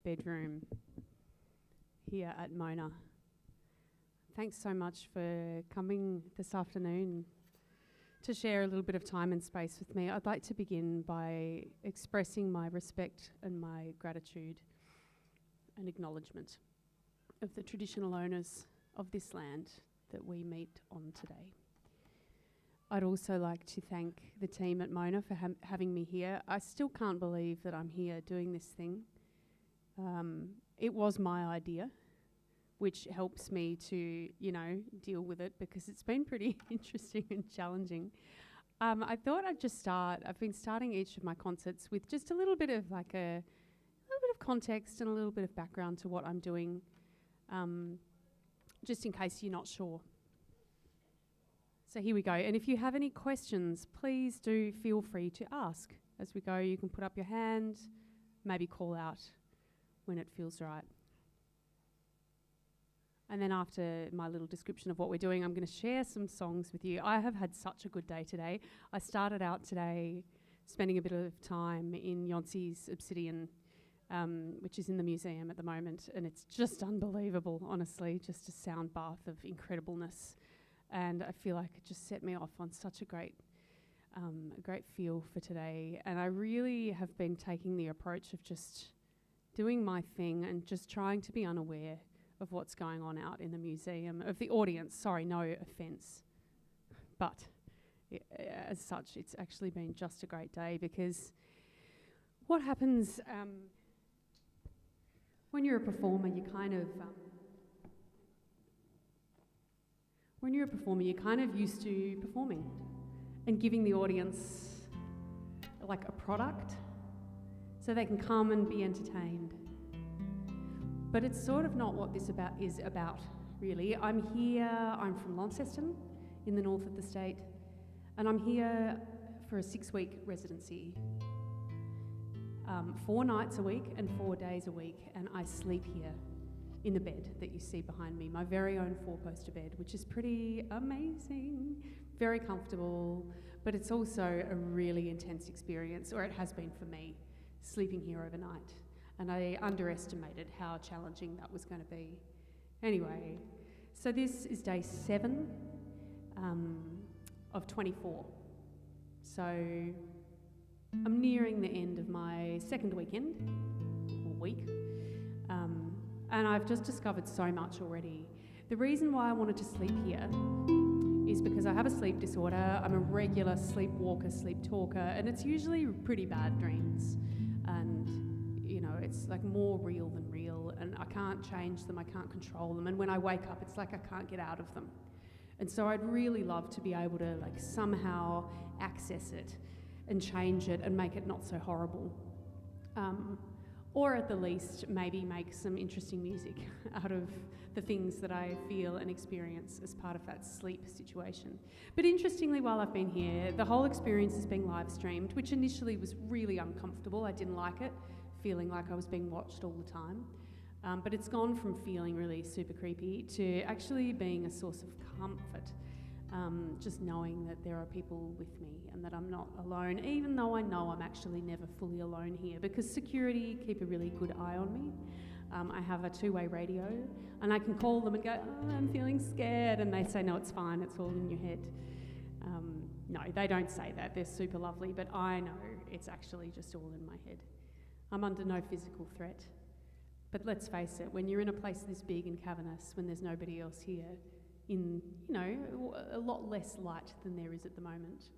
bedroom here at Mona. Thanks so much for coming this afternoon to share a little bit of time and space with me. I'd like to begin by expressing my respect and my gratitude and acknowledgement of the traditional owners of this land that we meet on today. I'd also like to thank the team at Mona for having me here. I still can't believe that I'm here doing this thing. It was my idea, which helps me to, deal with it because it's been pretty interesting and challenging. I thought I'd just start. I've been starting each of my concerts with just a little bit of context and a little bit of background to what I'm doing, just in case you're not sure. So here we go. And if you have any questions, please do feel free to ask. As we go, you can put up your hand, maybe call out when it feels right. And then after my little description of what we're doing, I'm going to share some songs with you. I have had such a good day today. I started out today spending a bit of time in Yoncey's Obsidian, which is in the museum at the moment, and it's just unbelievable, honestly, just a sound bath of incredibleness. And I feel like it just set me off on such a great feel for today. And I really have been taking the approach of just doing my thing and just trying to be unaware of what's going on out in the museum, of the audience. Sorry, no offence. But as such, it's actually been just a great day, because what happens when you're a performer, you kind of... When you're a performer, you're kind of used to performing and giving the audience like a product so they can come and be entertained. But it's sort of not what this is about, really. I'm from Launceston in the north of the state, and I'm here for a 6-week residency. 4 nights a week and 4 days a week, and I sleep here in the bed that you see behind me, my very own 4-poster bed, which is pretty amazing, very comfortable, but it's also a really intense experience, or it has been for me, sleeping here overnight. And I underestimated how challenging that was going to be. Anyway, so this is day 7 of 24. So I'm nearing the end of my second weekend, or week. And I've just discovered so much already. The reason why I wanted to sleep here is because I have a sleep disorder. I'm a regular sleepwalker, sleep talker, and it's usually pretty bad dreams. And, it's like more real than real, and I can't change them, I can't control them. And when I wake up, it's like I can't get out of them. And so I'd really love to be able to somehow access it and change it and make it not so horrible. Or at the least, maybe make some interesting music out of the things that I feel and experience as part of that sleep situation. But interestingly, while I've been here, the whole experience is being live streamed, which initially was really uncomfortable. I didn't like it, feeling like I was being watched all the time. But it's gone from feeling really super creepy to actually being a source of comfort. Just knowing that there are people with me and that I'm not alone, even though I know I'm actually never fully alone here, because security keep a really good eye on me. I have a 2-way radio, and I can call them and go, "Oh, I'm feeling scared," and they say, "No, it's fine, it's all in your head." No, they don't say that, they're super lovely, but I know it's actually just all in my head. I'm under no physical threat. But let's face it, when you're in a place this big and cavernous, when there's nobody else here, in, a lot less light than there is at the moment.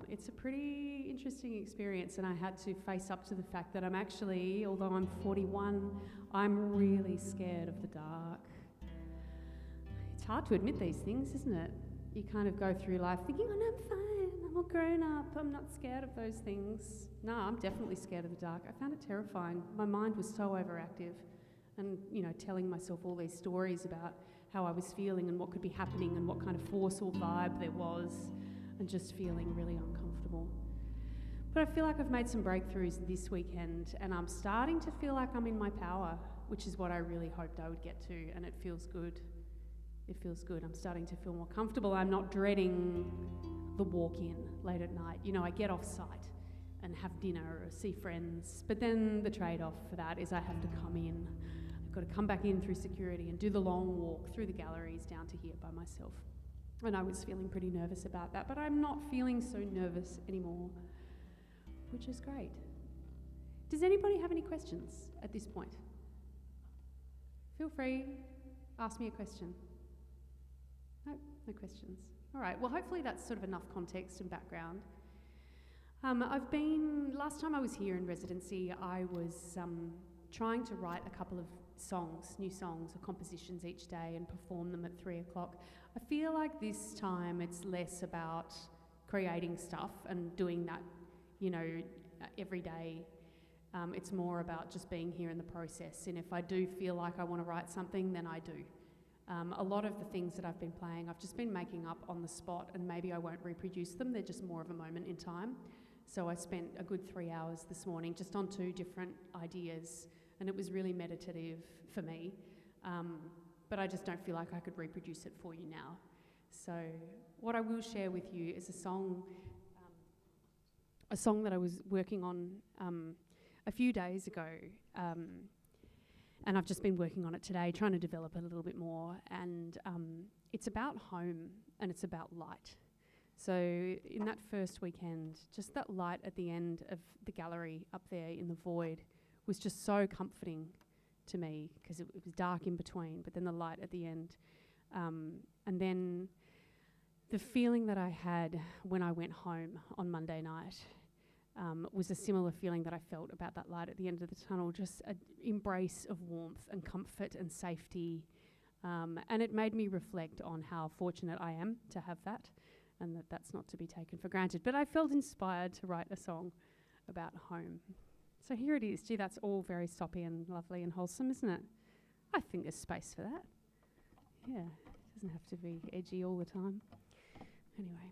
It's a pretty interesting experience, and I had to face up to the fact that I'm actually, although I'm 41, I'm really scared of the dark. It's hard to admit these things, isn't it? You kind of go through life thinking, "Oh, no, I'm fine, I'm all grown up, I'm not scared of those things." No, I'm definitely scared of the dark. I found it terrifying. My mind was so overactive, and, telling myself all these stories about how I was feeling and what could be happening and what kind of force or vibe there was, and just feeling really uncomfortable. But I feel like I've made some breakthroughs this weekend, and I'm starting to feel like I'm in my power, which is what I really hoped I would get to, and it feels good. It feels good. I'm starting to feel more comfortable. I'm not dreading the walk-in late at night. I get off site and have dinner or see friends. But then the trade-off for that is I have to come in. I've got to come back in through security and do the long walk through the galleries down to here by myself. And I was feeling pretty nervous about that, but I'm not feeling so nervous anymore, which is great. Does anybody have any questions at this point? Feel free, ask me a question. No, no questions. All right, well, hopefully that's sort of enough context and background. Last time I was here in residency, I was trying to write a couple of songs, new songs or compositions each day and perform them at 3 o'clock. I feel like this time it's less about creating stuff and doing that, every day. It's more about just being here in the process. And if I do feel like I want to write something, then I do. A lot of the things that I've been playing, I've just been making up on the spot, and maybe I won't reproduce them. They're just more of a moment in time. So I spent a good 3 hours this morning just on 2 different ideas, and it was really meditative for me. But I just don't feel like I could reproduce it for you now. So what I will share with you is a song that I was working on a few days ago, and I've just been working on it today, trying to develop it a little bit more. And it's about home, and it's about light. So in that first weekend, just that light at the end of the gallery up there in the void was just so comforting to me, because it was dark in between, but then the light at the end. And then the feeling that I had when I went home on Monday night was a similar feeling that I felt about that light at the end of the tunnel, just an embrace of warmth and comfort and safety. And it made me reflect on how fortunate I am to have that, and that that's not to be taken for granted. But I felt inspired to write a song about home. So here it is. Gee, that's all very soppy and lovely and wholesome, isn't it? I think there's space for that. Yeah, it doesn't have to be edgy all the time. Anyway.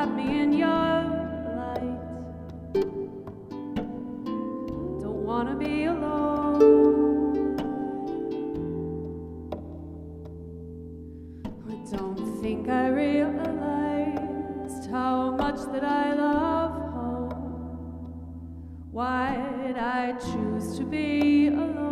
without me in your light. Don't wanna be alone. I don't think I realized how much that I love home. Why'd I choose to be alone?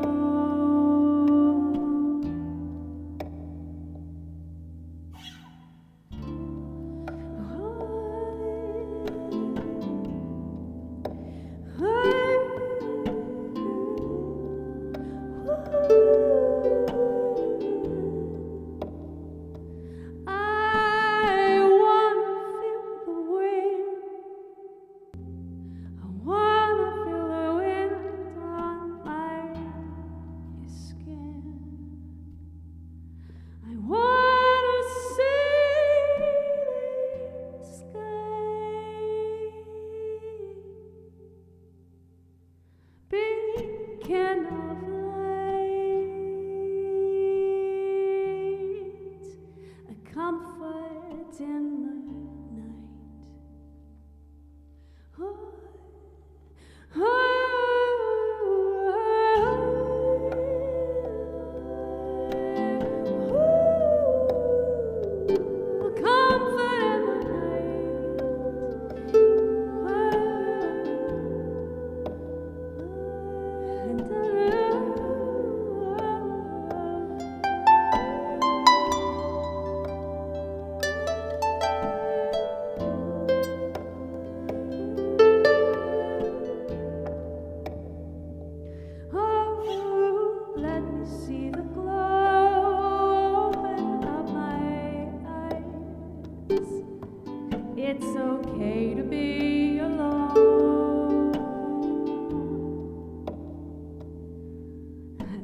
It's okay to be alone.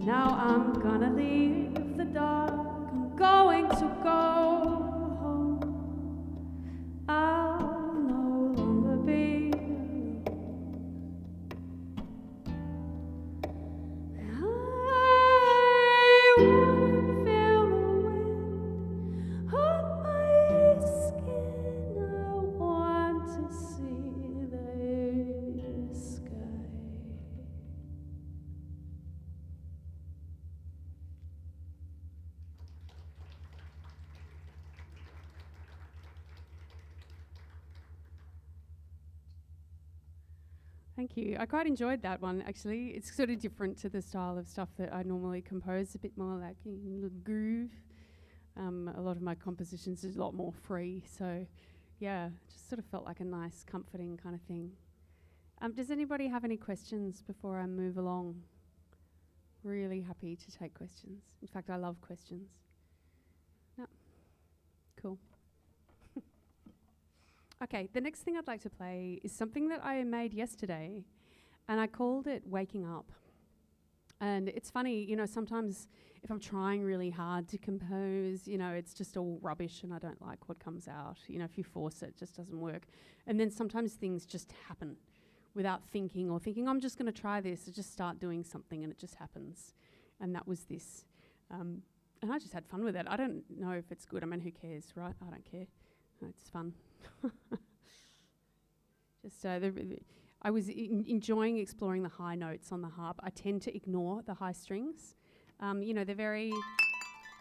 Now I'm gonna leave the dark. I'm going to go home. I'll no longer be alone. I wanna feel the wind on my skin. I want to see the sky. Thank you. I quite enjoyed that one, actually. It's sort of different to the style of stuff that I normally compose, a bit more like a little groove. A lot of my compositions is a lot more free, so yeah, just sort of felt like a nice, comforting kind of thing. Does anybody have any questions before I move along? Really happy to take questions. In fact, I love questions. No? Cool. Okay, the next thing I'd like to play is something that I made yesterday, and I called it Waking Up. And it's funny, you know, sometimes if I'm trying really hard to compose, you know, it's just all rubbish and I don't like what comes out. You know, if you force it, it just doesn't work. And then sometimes things just happen without thinking or thinking, I'm just going to try this. I just start doing something and it just happens. And that was this. And I just had fun with it. I don't know if it's good. I mean, who cares, right? I don't care. No, it's fun. Just I was enjoying exploring the high notes on the harp. I tend to ignore the high strings. You know, they're very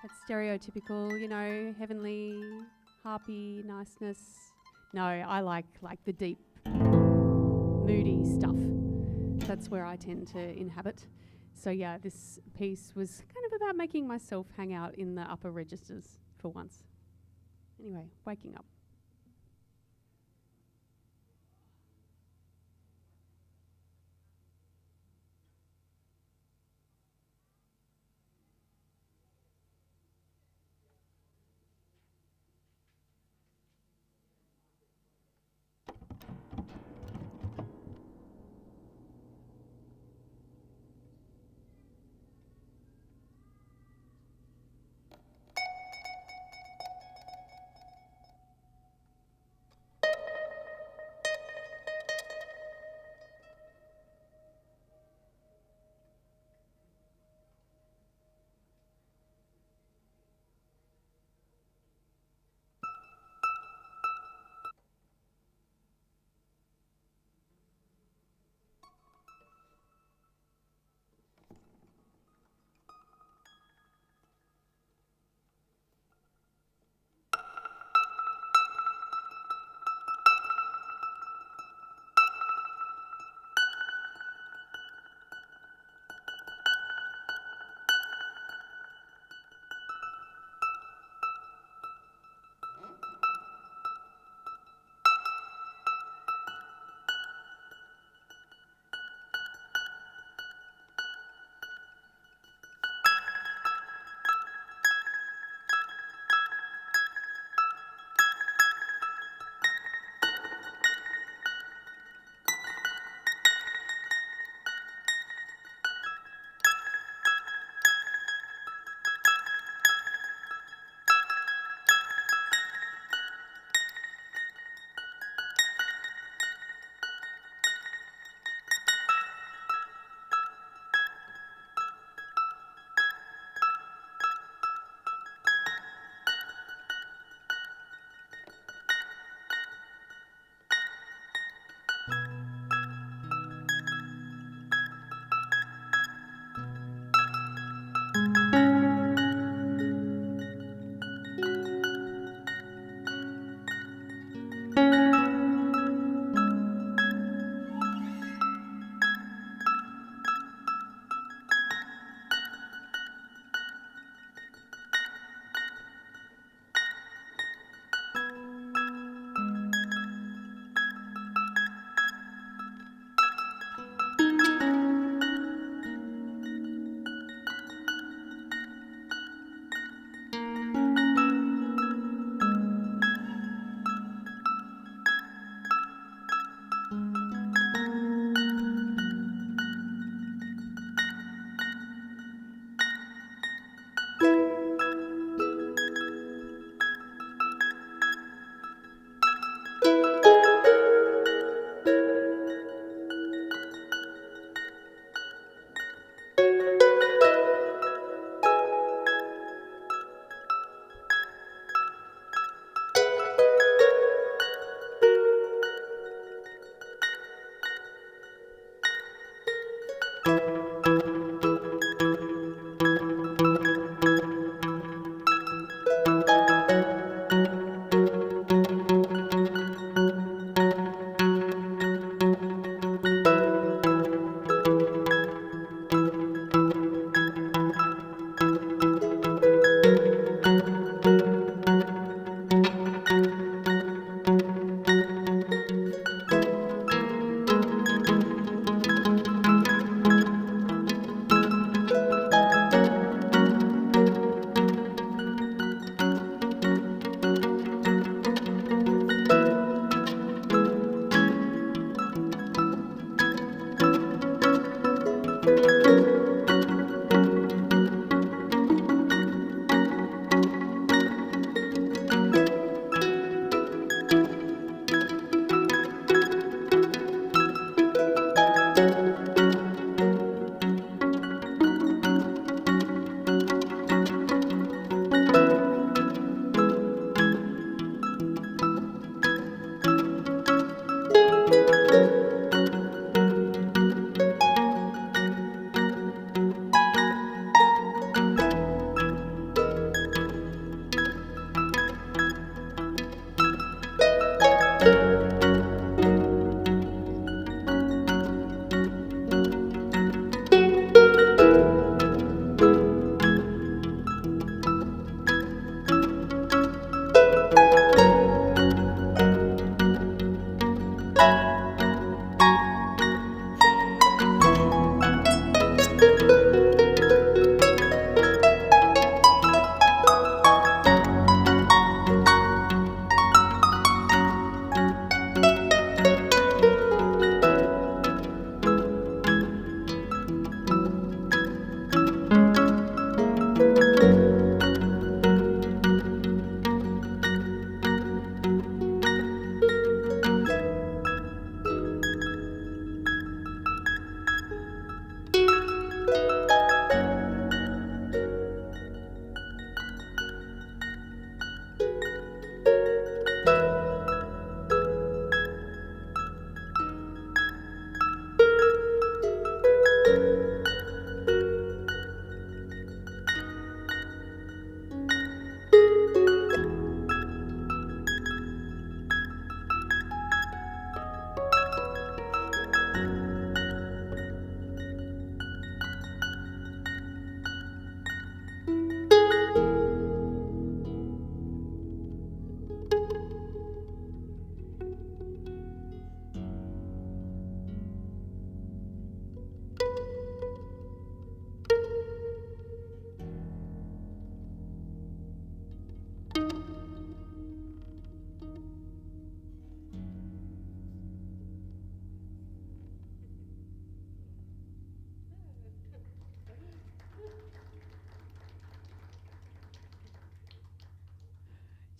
that's stereotypical, you know, heavenly, harpy, niceness. No, I like the deep, moody stuff. That's where I tend to inhabit. So yeah, this piece was kind of about making myself hang out in the upper registers for once. Anyway, Waking Up.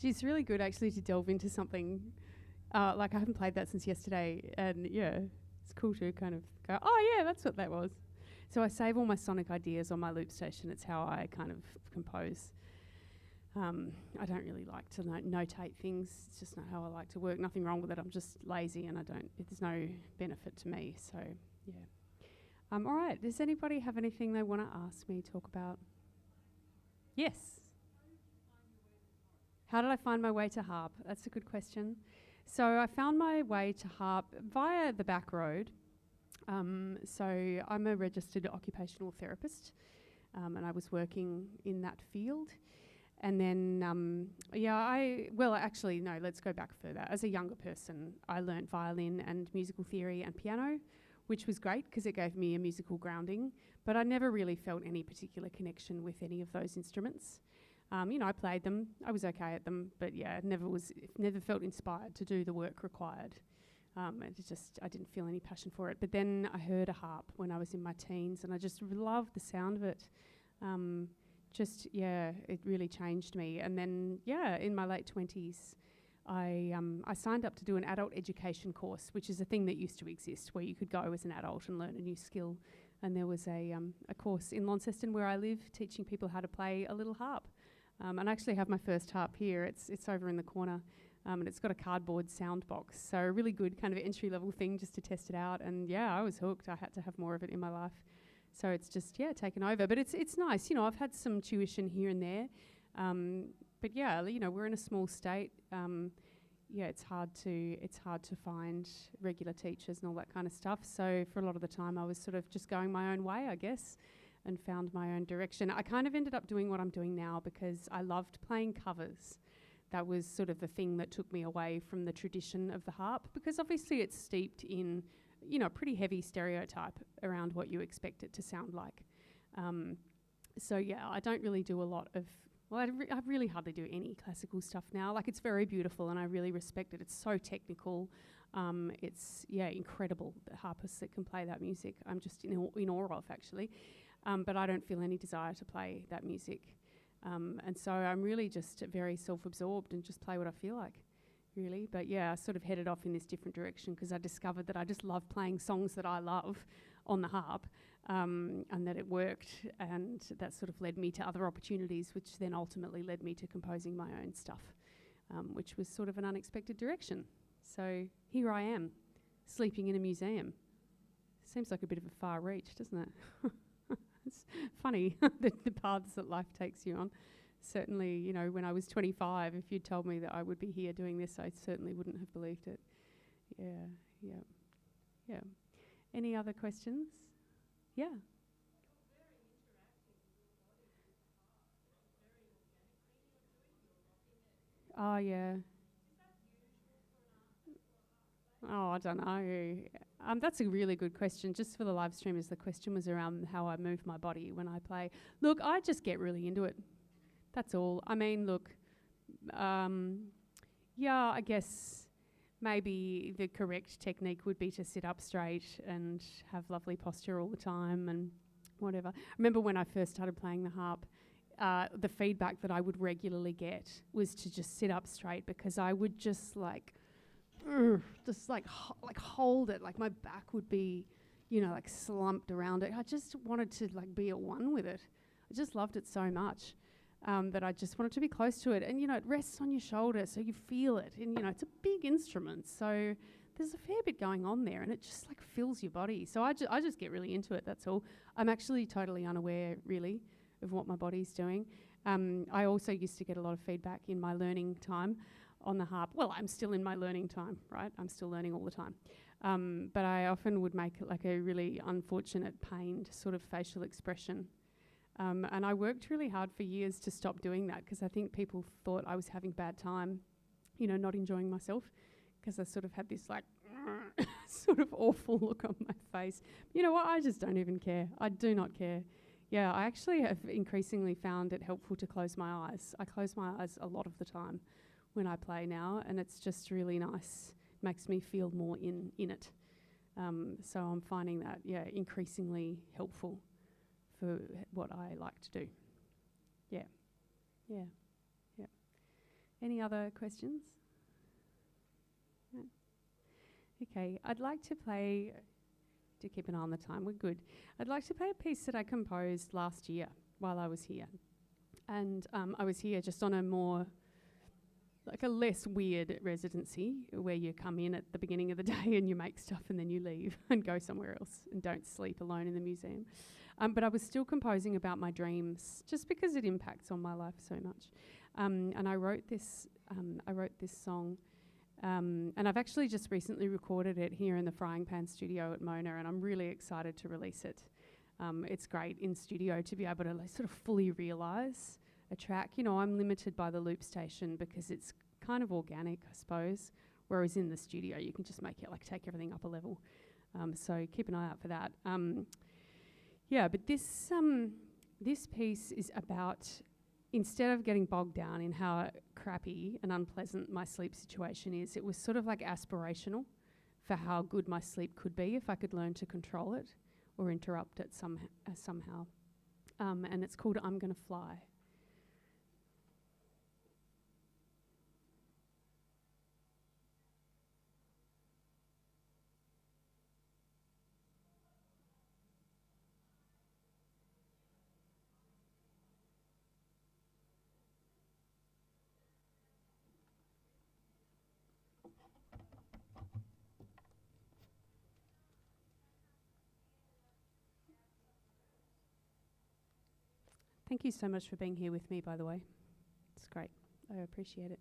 Gee, it's really good actually to delve into something. Like I haven't played that since yesterday, and yeah, it's cool to kind of go, oh yeah, that's what that was. So I save all my sonic ideas on my loop station. It's how I kind of compose. I don't really like to notate things. It's just not how I like to work. Nothing wrong with it. I'm just lazy, and there's no benefit to me. So yeah. All right. Does anybody have anything they want to ask me, talk about? Yes. How did I find my way to harp? That's a good question. So I found my way to harp via the back road. So I'm a registered occupational therapist, and I was working in that field. And then, actually, no, let's go back further. As a younger person, I learnt violin and musical theory and piano, which was great because it gave me a musical grounding, but I never really felt any particular connection with any of those instruments. I played them, I was okay at them, but yeah, never felt inspired to do the work required. I didn't feel any passion for it. But then I heard a harp when I was in my teens, and I just loved the sound of it. It really changed me. And then, in my late 20s, I signed up to do an adult education course, which is a thing that used to exist, where you could go as an adult and learn a new skill. And there was a course in Launceston, where I live, teaching people how to play a little harp. And I actually have my first harp here. It's over in the corner, and it's got a cardboard sound box. So a really good kind of entry-level thing just to test it out. And yeah, I was hooked. I had to have more of it in my life. So it's just, taken over. But it's nice. I've had some tuition here and there. But yeah, we're in a small state. It's hard to find regular teachers and all that kind of stuff. So for a lot of the time, I was sort of just going my own way, I guess, and found my own direction. I kind of ended up doing what I'm doing now because I loved playing covers. That was sort of the thing that took me away from the tradition of the harp, because obviously it's steeped in, a pretty heavy stereotype around what you expect it to sound like. I don't really do a lot of, I really hardly do any classical stuff now. Like, it's very beautiful and I really respect it. It's so technical. It's incredible, the harpists that can play that music. I'm just in awe of, actually. But I don't feel any desire to play that music. And so I'm really just very self-absorbed and just play what I feel like, really. But yeah, I sort of headed off in this different direction because I discovered that I just love playing songs that I love on the harp, and that it worked, and that sort of led me to other opportunities, which then ultimately led me to composing my own stuff, which was sort of an unexpected direction. So here I am, sleeping in a museum. Seems like a bit of a far reach, doesn't it? It's funny, the paths that life takes you on. Certainly, you know, when I was 25, if you'd told me that I would be here doing this, I certainly wouldn't have believed it. Yeah. Any other questions? Yeah. Oh, yeah. Oh, I don't know. That's a really good question. Just for the live streamers, the question was around how I move my body when I play. Look, I just get really into it. That's all. I mean, look, I guess maybe the correct technique would be to sit up straight and have lovely posture all the time and whatever. I remember when I first started playing the harp, the feedback that I would regularly get was to just sit up straight, because I would just hold it, like my back would be, like slumped around it. I just wanted to be at one with it. I just loved it so much that I just wanted to be close to it. And, it rests on your shoulder, so you feel it. And, it's a big instrument, so there's a fair bit going on there, and it just fills your body. So I just get really into it, that's all. I'm actually totally unaware, really, of what my body's doing. I also used to get a lot of feedback in my learning time on the harp. Well, I'm still in my learning time, right? I'm still learning all the time. But I often would make a really unfortunate, pained sort of facial expression. And I worked really hard for years to stop doing that, because I think people thought I was having bad time, not enjoying myself, because I sort of had this sort of awful look on my face. You know what? I just don't even care. I do not care. Yeah, I actually have increasingly found it helpful to close my eyes. I close my eyes a lot of the time when I play now, and it's just really nice. Makes me feel more in it. So I'm finding that, increasingly helpful for what I like to do. Yeah. Any other questions? No. Okay, I'd like to play, to keep an eye on the time, we're good. I'd like to play a piece that I composed last year while I was here. And I was here just on a more, a less weird residency, where you come in at the beginning of the day and you make stuff and then you leave and go somewhere else and don't sleep alone in the museum. But I was still composing about my dreams, just because it impacts on my life so much. And I wrote this song, and I've actually just recently recorded it here in the Frying Pan studio at Mona, and I'm really excited to release it. It's great in studio to be able to sort of fully realise a track. I'm limited by the loop station because it's kind of organic, I suppose, whereas in the studio you can just make it take everything up a level. So keep an eye out for that. But this piece is about, instead of getting bogged down in how crappy and unpleasant my sleep situation is, it was sort of aspirational for how good my sleep could be if I could learn to control it or interrupt it somehow. And it's called I'm Gonna Fly. Thank you so much for being here with me, by the way. It's great. I appreciate it.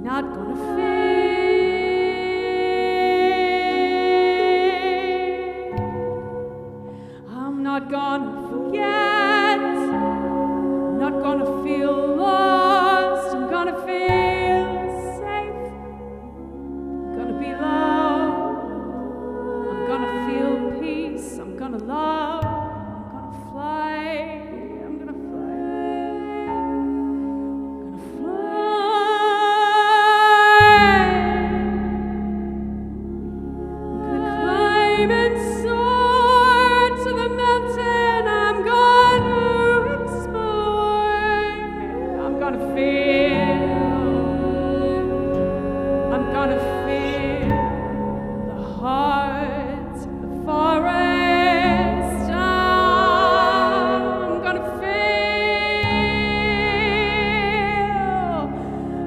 not gonna fail. I'm not gonna forget, not gonna feel lost, I'm gonna feel safe, I'm gonna be loved, I'm gonna feel peace, I'm gonna love, I'm gonna fly, I'm gonna fly, I'm gonna climb and soar to the mountain, I'm gonna explore, I'm gonna feel the heart of the forest.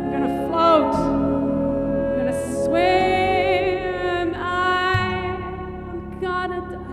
I'm gonna float, I'm gonna swim, I'm gonna dive.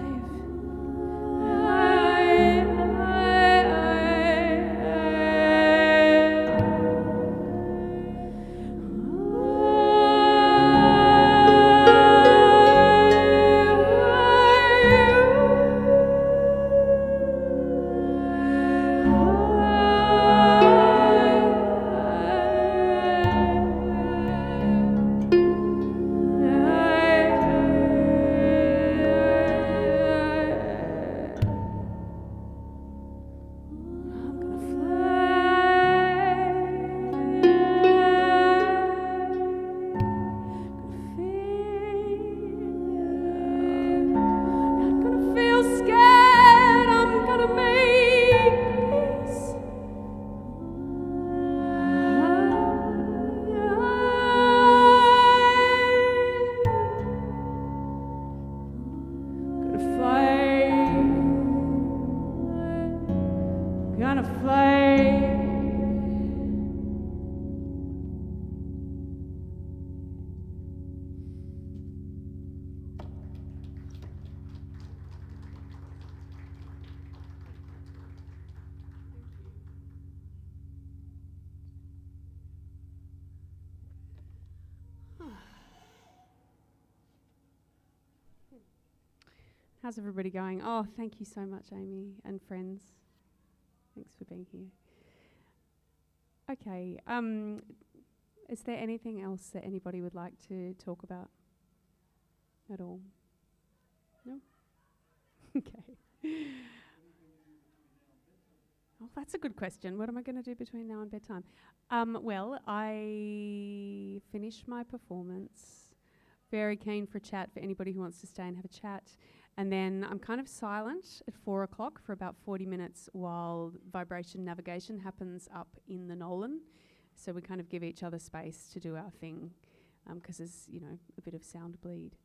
Gonna fly. How's everybody going? Oh, thank you so much, Amy and friends. Thanks for being here. Okay, is there anything else that anybody would like to talk about at all? No? Okay. Oh, that's a good question. What am I going to do between now and bedtime? Well, I finished my performance. Very keen for a chat for anybody who wants to stay and have a chat. And then I'm kind of silent at 4 o'clock for about 40 minutes while vibration navigation happens up in the Nolan. So we kind of give each other space to do our thing because there's, you know, a bit of sound bleed.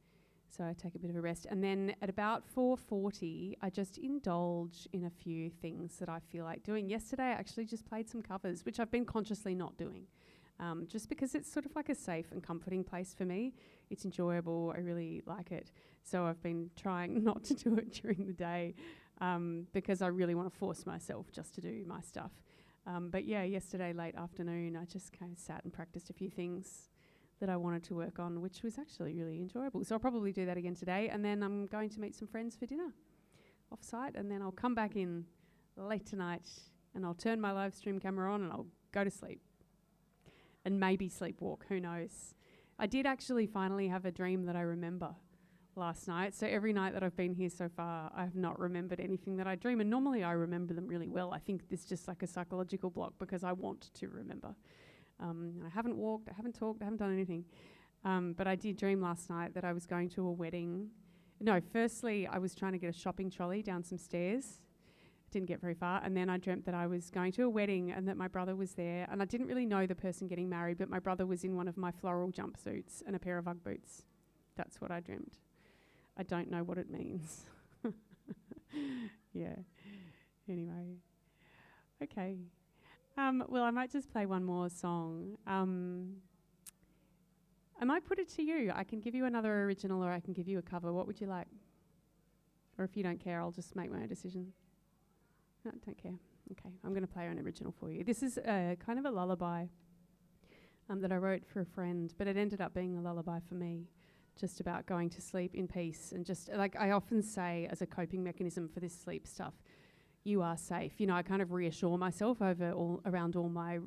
So I take a bit of a rest. And then at about 4:40, I just indulge in a few things that I feel like doing. Yesterday, I actually just played some covers, which I've been consciously not doing. Just because it's sort of like a safe and comforting place for me. It's enjoyable, I really like it. So I've been trying not to do it during the day because I really want to force myself just to do my stuff. But yeah, yesterday late afternoon, I just kind of sat and practiced a few things that I wanted to work on, which was actually really enjoyable. So I'll probably do that again today. And then I'm going to meet some friends for dinner off-site. And then I'll come back in late tonight and I'll turn my live stream camera on and I'll go to sleep. And maybe sleepwalk, who knows. I did actually finally have a dream that I remember last night. So every night that I've been here so far, I have not remembered anything that I dream. And normally I remember them really well. I think this is just like a psychological block because I want to remember. I haven't walked, I haven't talked, I haven't done anything. But I did dream last night that I was going to a wedding. No, firstly, I was trying to get a shopping trolley down some stairs. Didn't get very far. And then I dreamt that I was going to a wedding and that my brother was there. And I didn't really know the person getting married, but my brother was in one of my floral jumpsuits and a pair of Ugg boots. That's what I dreamt. I don't know what it means. Yeah. Anyway. Okay. Well, I might just play one more song. I might put it to you. I can give you another original or I can give you a cover. What would you like? Or if you don't care, I'll just make my own decision. No, don't care. Okay, I'm going to play an original for you. This is kind of a lullaby that I wrote for a friend, but it ended up being a lullaby for me, just about going to sleep in peace. And just like I often say as a coping mechanism for this sleep stuff, you are safe. You know, I kind of reassure myself around all my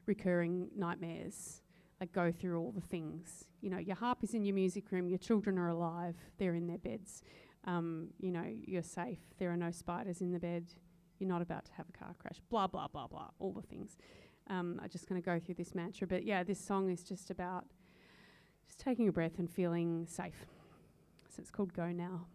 recurring nightmares. Like go through all the things. You know, your harp is in your music room, your children are alive, they're in their beds. You know, you're safe, there are no spiders in the bed, you're not about to have a car crash, blah, blah, blah, blah, all the things. I'm just going to go through this mantra. But yeah, this song is just about just taking a breath and feeling safe. So it's called Go Now.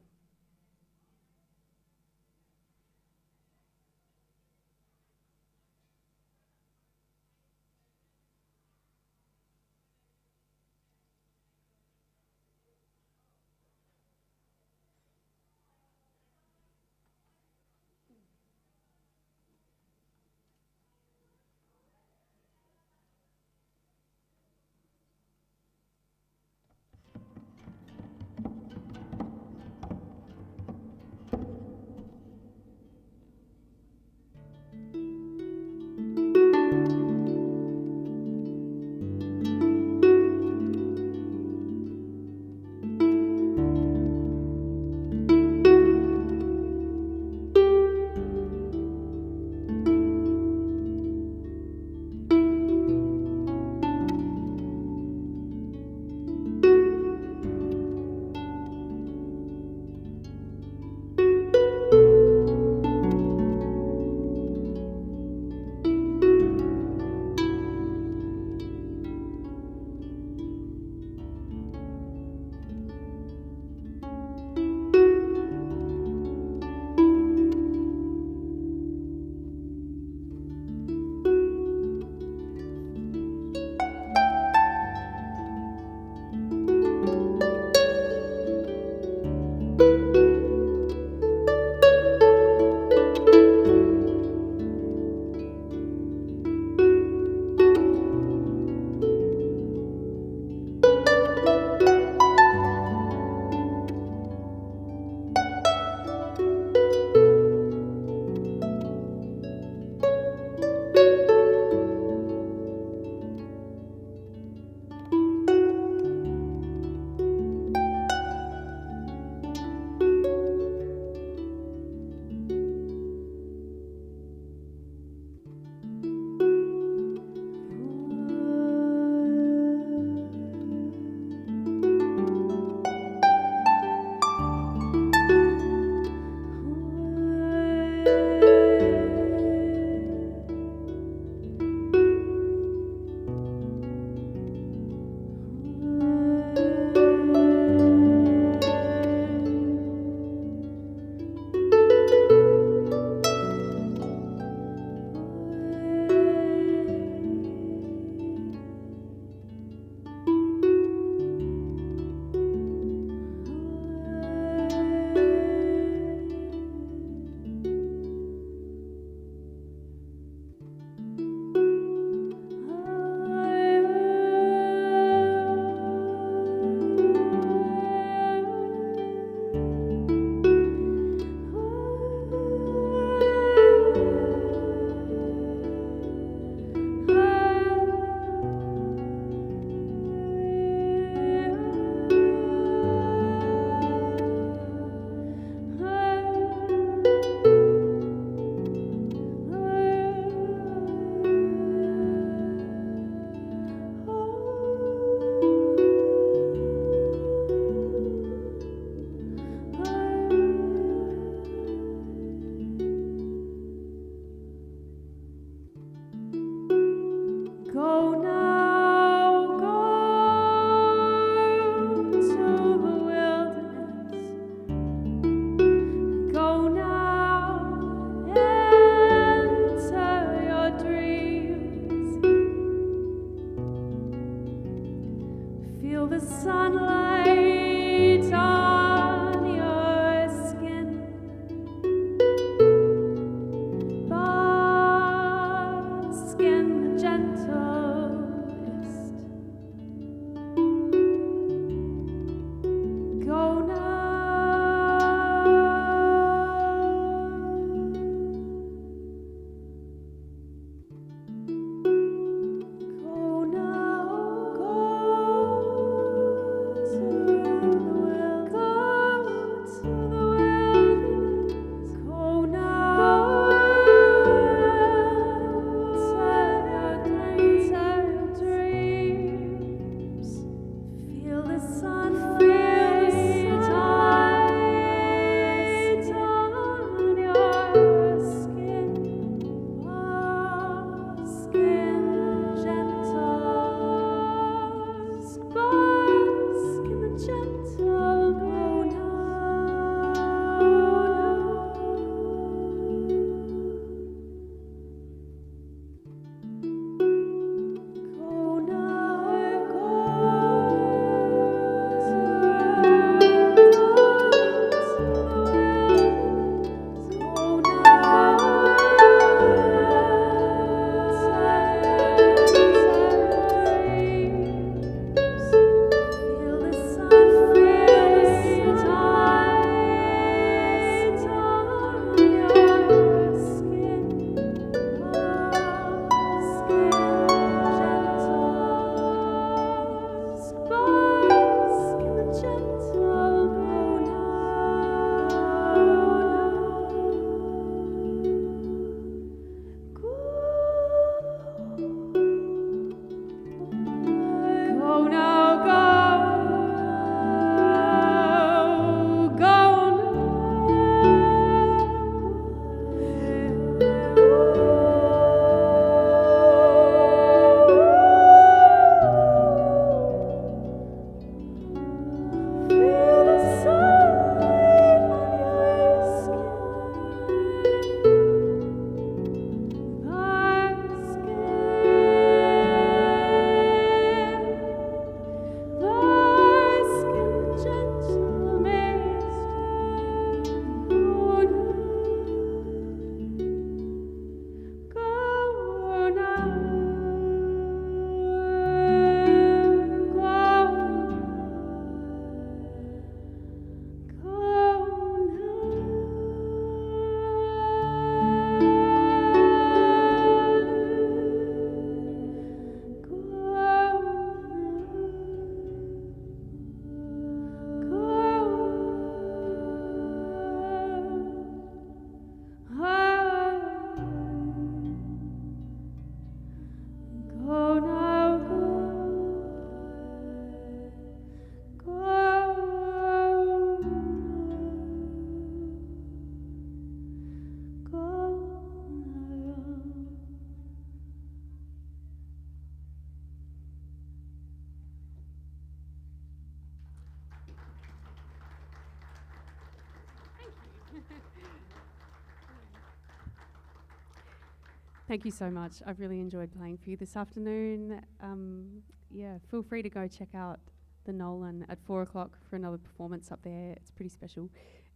Oh, no. Thank you so much. I've really enjoyed playing for you this afternoon. Yeah, feel free to go check out the Nolan at 4 o'clock for another performance up there. It's pretty special.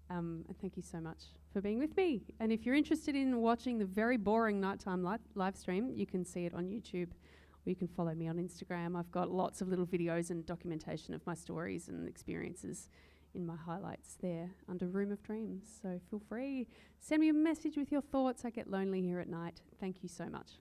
And thank you so much for being with me. And if you're interested in watching the very boring nighttime live stream, you can see it on YouTube, or you can follow me on Instagram. I've got lots of little videos and documentation of my stories and experiences in my highlights there under Room of Dreams. So feel free, send me a message with your thoughts. I get lonely here at night. Thank you so much.